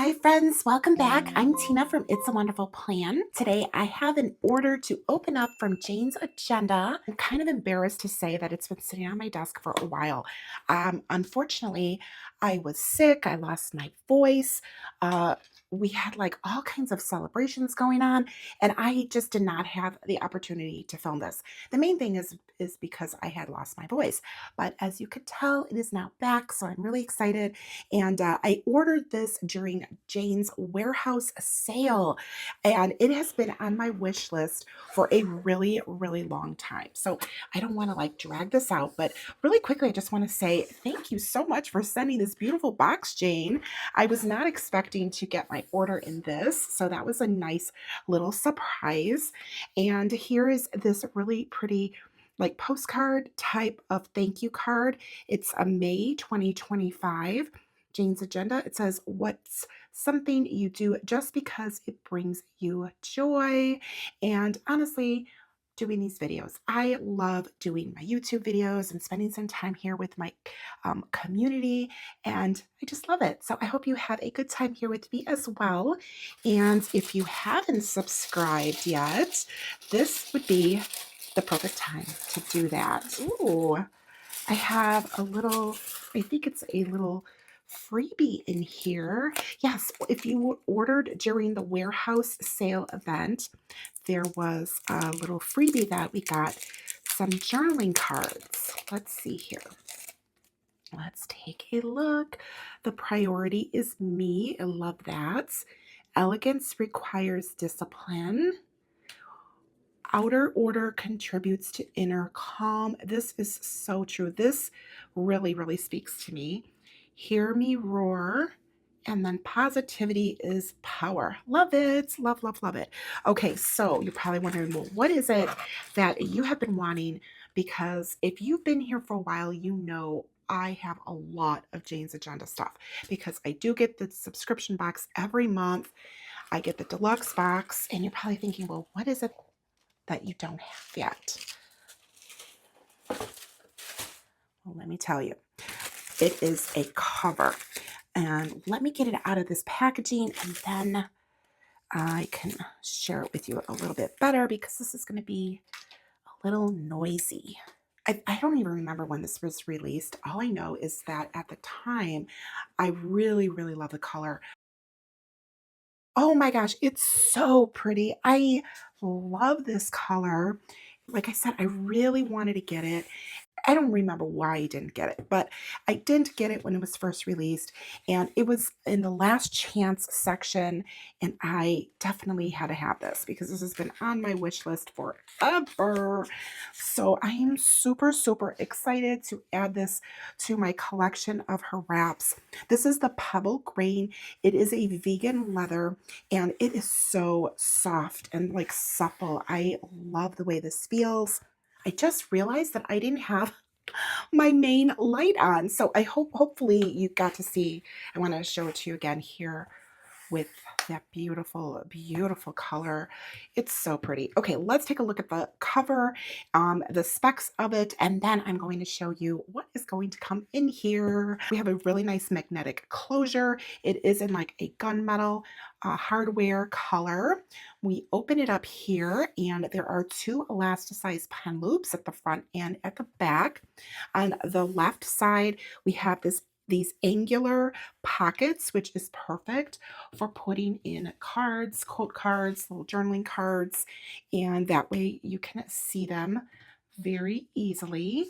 Hi friends, welcome back. I'm Tina from It's a Wonderful Plan. Today I have an order to open up from Jane's Agenda. I'm kind of embarrassed to say that it's been sitting on my desk for a while. Unfortunately, I was sick. I lost my voice. Uh, we had like all kinds of celebrations going on, and I just did not have the opportunity to film this. The main thing is because I had lost my voice. But as you could tell, it is now back, so I'm really excited. And I ordered this during Jane's warehouse sale, and it has been on my wish list for a really, really long time. So I don't want to like drag this out, but really quickly, I just want to say thank you so much for sending this beautiful box, Jane. I was not expecting to get my order in this, so that was a nice little surprise. And here is this really pretty like postcard type of thank you card. It's a May 2025 Jane's Agenda. It says, "What's something you do just because it brings you joy?" And honestly, doing these videos, I love doing my YouTube videos and spending some time here with my community, and I just love it. So I hope you have a good time here with me as well. And if you haven't subscribed yet, this would be the perfect time to do that. Ooh, I have a little, I think it's a little freebie in here. Yes, if you ordered during the warehouse sale event, there was a little freebie that we got, some journaling cards. Let's see here. Let's take a look. The priority is me. I love that. Elegance requires discipline. Outer order contributes to inner calm. This is so true. This really, really speaks to me. Hear me roar. And then positivity is power. Love it. Love, love, love it. Okay, so you're probably wondering, well, what is it that you have been wanting? Because if you've been here for a while, you know I have a lot of Jane's Agenda stuff because I do get the subscription box every month. I get the deluxe box, and you're probably thinking, well, what is it that you don't have yet? Well, let me tell you, it is a cover. And let me get it out of this packaging, and then I can share it with you a little bit better because this is going to be a little noisy. I don't even remember when this was released. All I know is that at the time, I really, really love the color. Oh my gosh, it's so pretty. I love this color. Like I said, I really wanted to get it. I don't remember why I didn't get it, but I didn't get it when it was first released, and it was in the last chance section, and I definitely had to have this because this has been on my wish list forever. So I am super, super excited to add this to my collection of her wraps. This is the Pebble Grain. It is a vegan leather, and it is so soft and like supple. I love the way this feels. I just realized that I didn't have my main light on. So I hopefully you got to see. I want to show it to you again here with that beautiful, beautiful color. It's so pretty. Okay, let's take a look at the cover, the specs of it, and then I'm going to show you what is going to come in here. We have a really nice magnetic closure. It is in like a gunmetal hardware color. We open it up here, and there are two elasticized pen loops at the front and at the back. On the left side, we have these angular pockets, which is perfect for putting in cards, quote cards, little journaling cards, and that way you can see them very easily.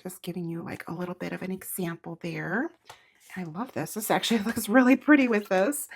Just giving you like a little bit of an example there. I love this. This actually looks really pretty with this.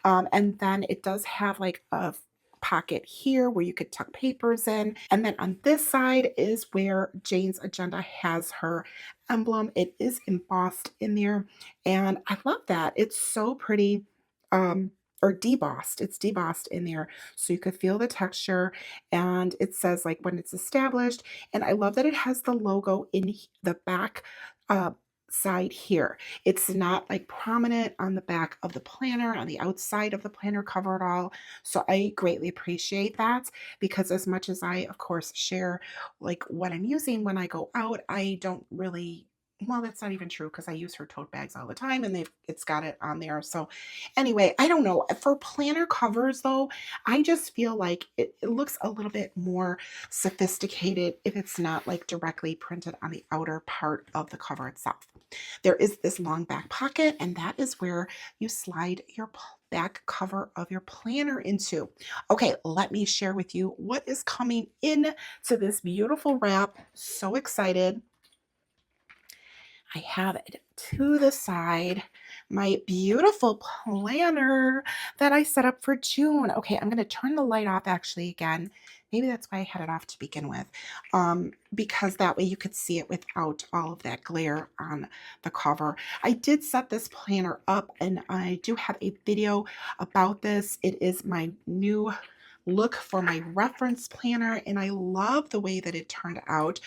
And then it does have like a pocket here where you could tuck papers in. And then on this side is where Jane's Agenda has her emblem. It is embossed in there. And I love that. It's so pretty. Or debossed. It's debossed in there. So you could feel the texture. And it says like when it's established. And I love that it has the logo in the back uh, side here. It's not like prominent on the back of the planner, on the outside of the planner cover at all. So I greatly appreciate that because as much as I, of course, share like what I'm using when I go out, I don't really well, that's not even true because I use her tote bags all the time and it's got it on there. So anyway, I don't know. For planner covers though, I just feel like it looks a little bit more sophisticated if it's not like directly printed on the outer part of the cover itself. There is this long back pocket, and that is where you slide your back cover of your planner into. Okay, let me share with you what is coming in to this beautiful wrap. So excited. I have it to the side, my beautiful planner that I set up for June. Okay, I'm going to turn the light off actually again. Maybe that's why I had it off to begin with, because that way you could see it without all of that glare on the cover. I did set this planner up and I do have a video about this. It is my new look for my reference planner and I love the way that it turned out.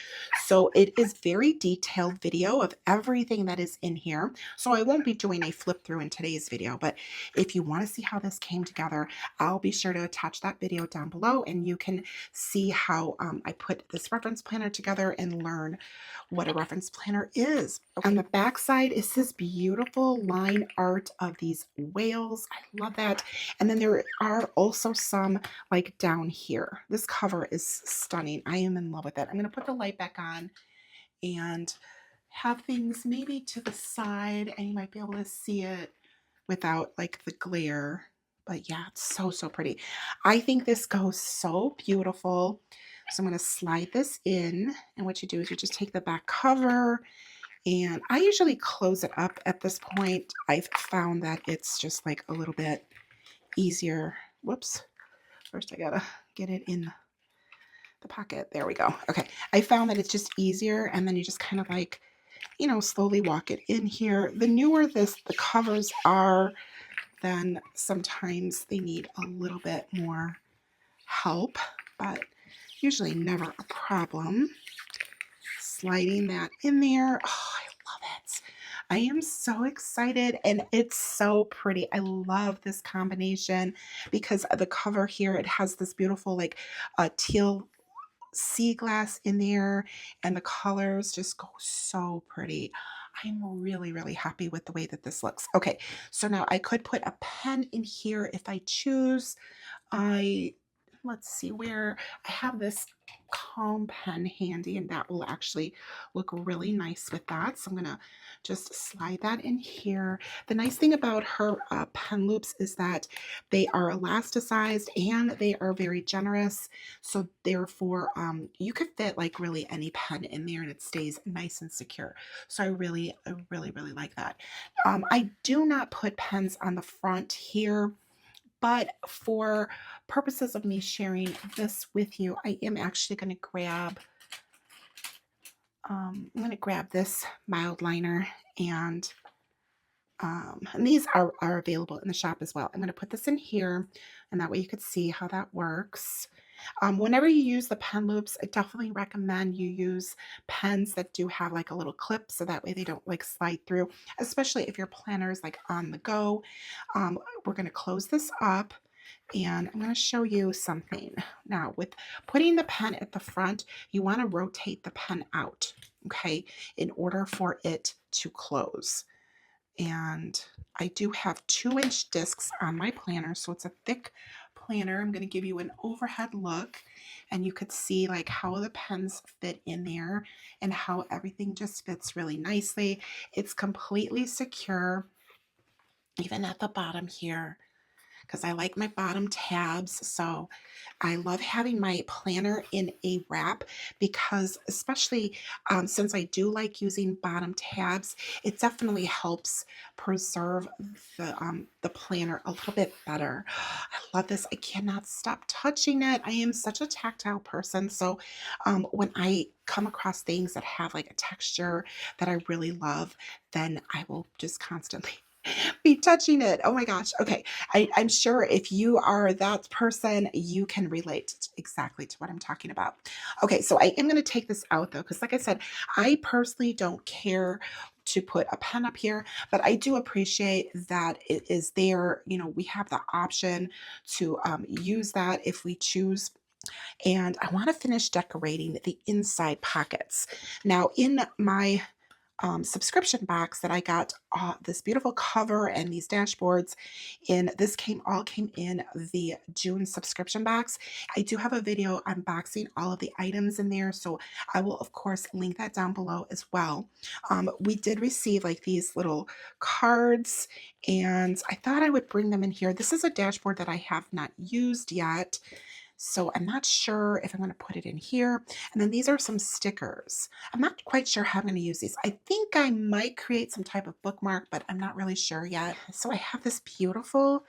So it is very detailed video of everything that is in here. So I won't be doing a flip through in today's video, but if you want to see how this came together, I'll be sure to attach that video down below and you can see how I put this reference planner together and learn what a reference planner is. Okay. On the back side is this beautiful line art of these whales. I love that. And then there are also some like down here. This cover is stunning. I am in love with it. I'm going to put the light back on and have things maybe to the side and you might be able to see it without like the glare. But yeah, it's so, so pretty. I think this goes so beautiful. So I'm going to slide this in. And what you do is you just take the back cover and I usually close it up at this point. I've found that it's just like a little bit easier. Whoops. First I gotta get it in the pocket. There we go. Okay. I found that it's just easier and then you just kind of like, you know, slowly walk it in here. The newer the covers are, then sometimes they need a little bit more help, but usually never a problem. Sliding that in there. Oh, I love it. I am so excited and it's so pretty. I love this combination because of the cover here. It has this beautiful like teal sea glass in there and the colors just go so pretty. I'm really, really happy with the way that this looks. Okay, so now I could put a pen in here if I choose. Let's see where I have this calm pen handy and that will actually look really nice with that. So I'm going to just slide that in here. The nice thing about her pen loops is that they are elasticized and they are very generous. So therefore you could fit like really any pen in there and it stays nice and secure. So I really, really like that. I do not put pens on the front here. But for purposes of me sharing this with you, I am actually going to grab, this mild liner and these are available in the shop as well. I'm going to put this in here and that way you could see how that works. Whenever you use the pen loops, I definitely recommend you use pens that do have like a little clip so that way they don't like slide through, especially if your planner is like on the go. We're going to close this up and I'm going to show you something. Now, with putting the pen at the front, you want to rotate the pen out, okay, in order for it to close. And I do have 2-inch discs on my planner, so it's a thick planner. I'm going to give you an overhead look and you could see like how the pens fit in there and how everything just fits really nicely. It's completely secure, even at the bottom here, because I like my bottom tabs. So I love having my planner in a wrap because especially since I do like using bottom tabs, it definitely helps preserve the planner a little bit better. I love this. I cannot stop touching it. I am such a tactile person. So when I come across things that have like a texture that I really love, then I will just constantly be touching it. Oh my gosh. Okay. I'm sure if you are that person, you can relate exactly to what I'm talking about. Okay. So I am going to take this out though, because like I said, I personally don't care to put a pen up here, but I do appreciate that it is there. You know, we have the option to use that if we choose. And I want to finish decorating the inside pockets. Now in my subscription box that I got this beautiful cover and these dashboards in. This all came in the June subscription box. I do have a video unboxing all of the items in there, so I will of course link that down below as well. We did receive like these little cards, and I thought I would bring them in here. This is a dashboard that I have not used yet, so I'm not sure if I'm going to put it in here. And then these are some stickers. I'm not quite sure how I'm going to use these. I think I might create some type of bookmark, but I'm not really sure yet. So I have this beautiful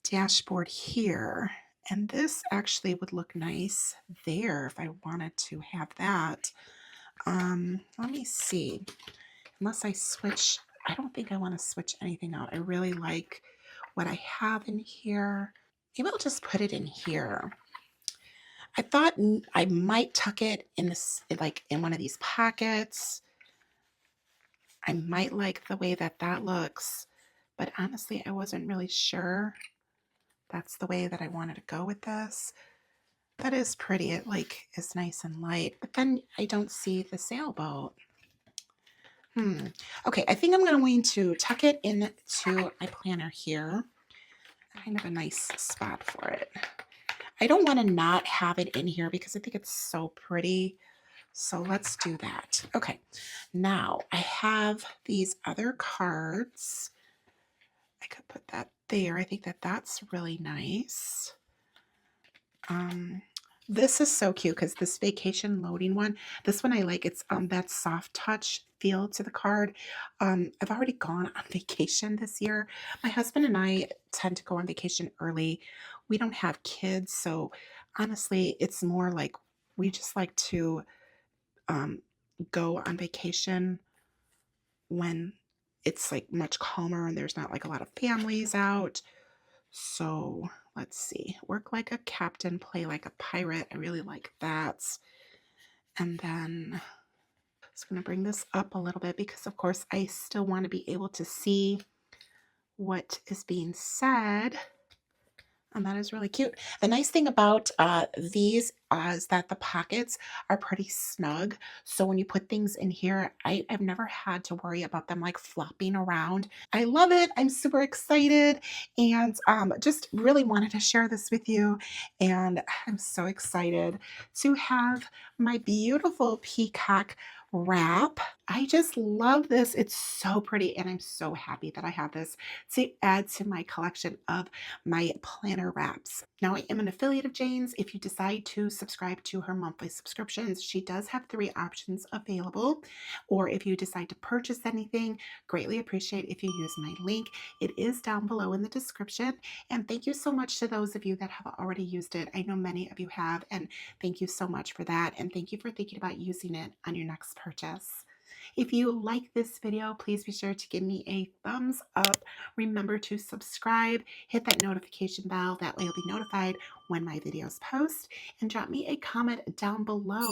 dashboard here. And this actually would look nice there if I wanted to have that. Let me see. Unless I switch, I don't think I want to switch anything out. I really like what I have in here. Maybe I'll just put it in here. I thought I might tuck it in this, like in one of these pockets. I might like the way that that looks, but honestly, I wasn't really sure that's the way that I wanted to go with this. That is pretty. It like is nice and light, but then I don't see the sailboat. Okay, I think I'm going to tuck it into my planner here. Kind of a nice spot for it. I don't want to not have it in here because I think it's so pretty. So let's do that. Okay, now I have these other cards. I could put that there. I think that that's really nice. This is so cute because this vacation loading one, this one I like. It's that soft touch feel to the card. I've already gone on vacation this year. My husband and I tend to go on vacation early. We don't have kids, so honestly, it's more like we just like to go on vacation when it's like much calmer and there's not like a lot of families out. So let's see. Work like a captain, play like a pirate. I really like that. And then I'm just going to bring this up a little bit because, of course, I still want to be able to see what is being said. And that is really cute. The nice thing about these is that the pockets are pretty snug. So when you put things in here, I've never had to worry about them like flopping around. I love it. I'm super excited and just really wanted to share this with you. And I'm so excited to have my beautiful peacock wrap. I just love this. It's so pretty and I'm so happy that I have this to add to my collection of my planner wraps. Now, I am an affiliate of Jane's. If you decide to subscribe to her monthly subscriptions, she does have 3 options available. Or if you decide to purchase anything, greatly appreciate if you use my link. It is down below in the description. And thank you so much to those of you that have already used it. I know many of you have, and thank you so much for that. And thank you for thinking about using it on your next purchase. If you like this video, please be sure to give me a thumbs up. Remember to subscribe, hit that notification bell. That way you'll be notified when my videos post. And drop me a comment down below.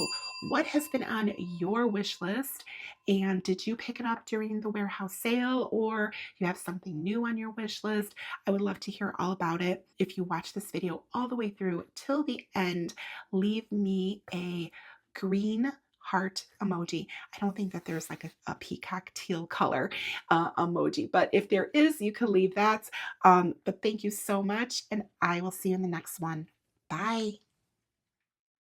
What has been on your wish list? And did you pick it up during the warehouse sale or you have something new on your wish list? I would love to hear all about it. If you watch this video all the way through till the end, leave me a green heart emoji. I don't think that there's like a peacock teal color emoji, but if there is, you can leave that. But thank you so much, and I will see you in the next one. Bye.